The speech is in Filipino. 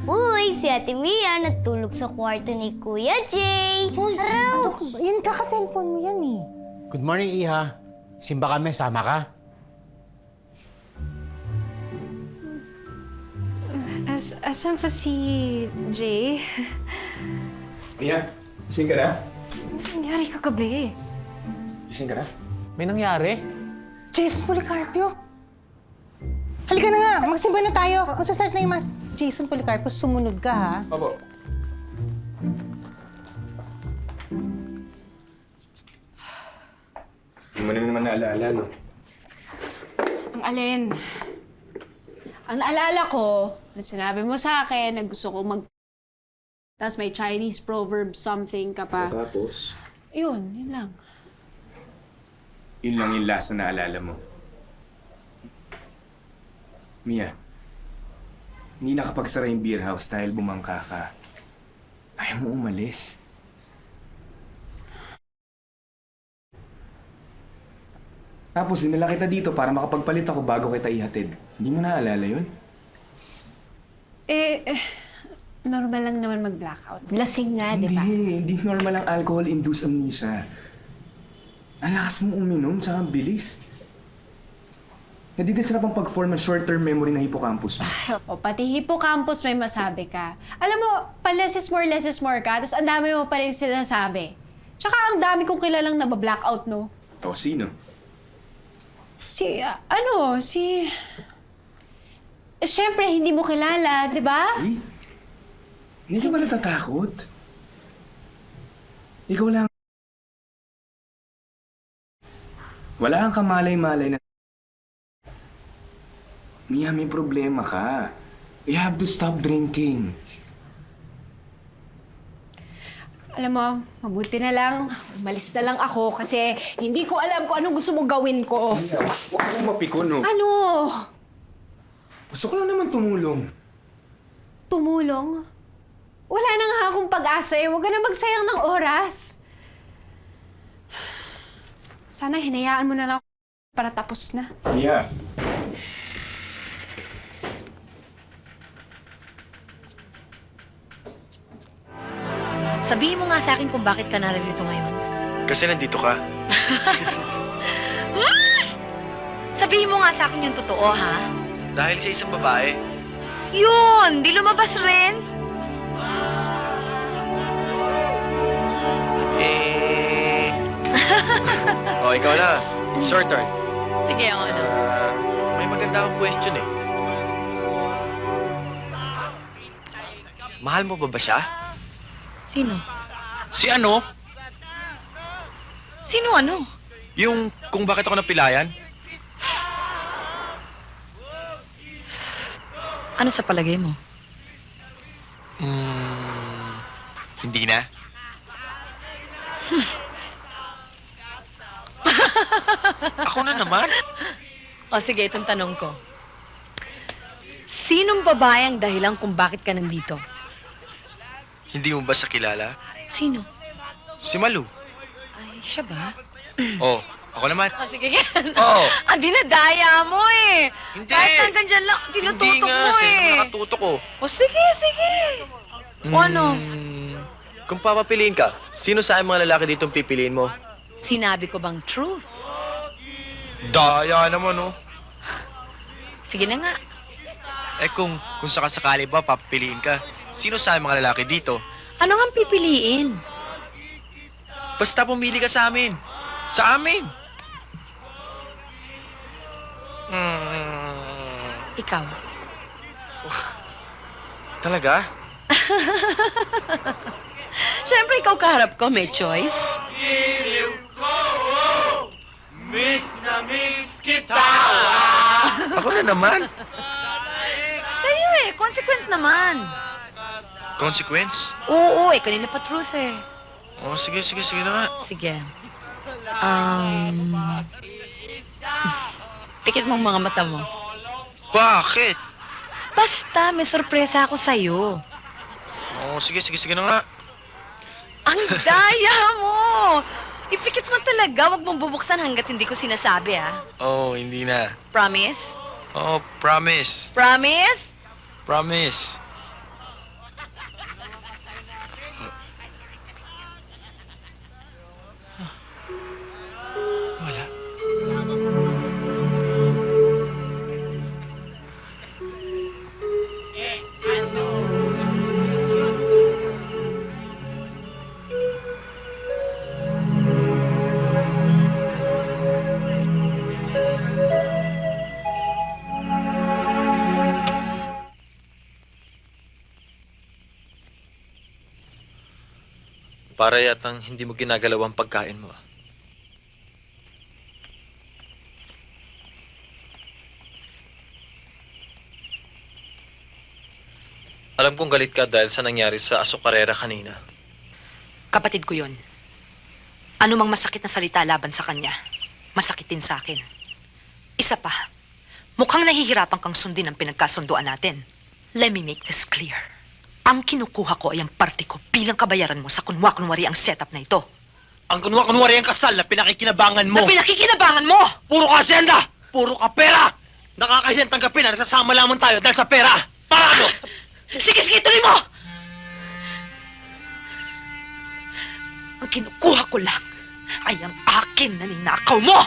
Uy, si Ate Mia natulog sa kwarto ni Kuya Jay. Araw! Yan, kaka-cellphone mo yan eh. Good morning, Iha. Simba kami, sama ka? Asan pa si Jay? Mia, gising ka na? Nangyari kagabi. Gising ka na? May nangyari? Jason Policarpio. Halika na nga, magsimba na tayo. Magsa-start na yung mas... Jason Policarpio, sumunod ka ha. Opo. Hindi mo na naman naalaala, no? Ang alin? Ang naalala ko, na sinabi mo sa akin na gusto ko Tapos may Chinese proverb something ka pa. Tapos? Yun lang. Yun lang yung last na naalala mo. Mia, hindi nakapagsara yung beer house dahil bumangka ka. Ayaw mo umalis. Tapos dinala kita dito para makapagpalit ako bago kita ihatid. Hindi mo naalala yun? Normal lang naman mag-blackout. Lasing nga, di ba? Hindi normal ang alcohol-induced amnesia. Ang lakas mong uminom, tsaka ang bilis. Nadidisrupt ang pag-form ng short-term memory ng hippocampus mo. O, pati hippocampus may masabi ka. Alam mo, pa less is more ka, tapos ang dami mo pa rin sinasabi. Tsaka ang dami kong kilalang nabablackout, no? O, sino? Siyempre, hindi mo kilala, di ba? Si? Hindi ka ba natatakot? Ikaw lang. Wala kang kamalay-malay na... Mia, may problema ka. You have to stop drinking. Alam mo, mabuti na lang. Umalis na lang ako kasi hindi ko alam kung anong gusto mong gawin ko. Mia, huwag kang mapikon, no? Ano? Gusto ko lang naman tumulong. Tumulong? Wala na nga akong pag-asa eh. Huwag ka na magsayang ng oras. Sana hinayaan mo na lang ako para tapos na. Mia. Sabihin mo nga sa akin kung bakit ka naririto ngayon. Kasi nandito ka. Sabihin mo nga sa akin yung totoo, ha? Dahil sa isang babae. Yun! Di lumabas rin? Ikaw na. It's your turn. Sige, ang ano. May maganda akong question eh. Mahal mo ba siya? Sino? Si ano? Sino ano? Yung kung bakit ako napilayan? Ano sa palagay mo? Hindi na. Ako na naman. O sige, itong tanong ko. Sinong babae ang dahilan kung bakit ka nandito? Hindi mo ba siya kilala? Sino? Si Malu. Ay, siya ba? Oh, ako naman. O sige, Oo. ang dinadaya mo eh. Hindi. Kahit hanggang dyan lang, Hindi tinututok nga, mo sa'yo eh. naman nakatutok ko. O sige, sige. O ano? Kung papapiliin ka, sino sa aking mga lalaki ditong pipiliin mo? Sinabi ko bang truth? Daya naman, oh. Sige na nga. Kung sakasakali ba papapiliin ka, sino sa aking mga lalaki dito? Ano nga pipiliin? Basta pumili ka sa amin. Sa amin. Ikaw. Talaga? Siyempre, ikaw kaharap ko. May choice. Ako na naman. Sa'yo eh. Consequence naman. Consequence? Oo, eh. Kanina pa truth eh. Oh, sige na nga. Sige. Pikit mong mga mata mo. Bakit? Basta, may sorpresa ako sa'yo. Oh, sige na nga. Ang daya mo! Ipikit mo talaga. Huwag mong bubuksan hanggat hindi ko sinasabi, ah. Oh, hindi na. Promise? Oh, promise. Promise? Promise. Para yatang hindi mo ginagalaw ang pagkain mo. Alam kong galit ka dahil sa nangyari sa asukarera kanina. Kapatid ko yun. Ano mang masakit na salita laban sa kanya, masakit din sa akin. Isa pa, mukhang nahihirapan kang sundin ang pinagkasunduan natin. Let me make this clear. Ang kinukuha ko ay ang parte ko bilang kabayaran mo sa kunwa-kunwari ang setup na ito. Ang kunwa-kunwari ang kasal na pinakikinabangan mo. Na pinakikinabangan mo! Puro ka asyenda! Puro ka pera! Nakakahiyang tanggapin na nagsasama lamang tayo dahil sa pera! Para ano? Sige, tuloy mo! Ang kinukuha ko lang ay ang akin na ninakaw mo!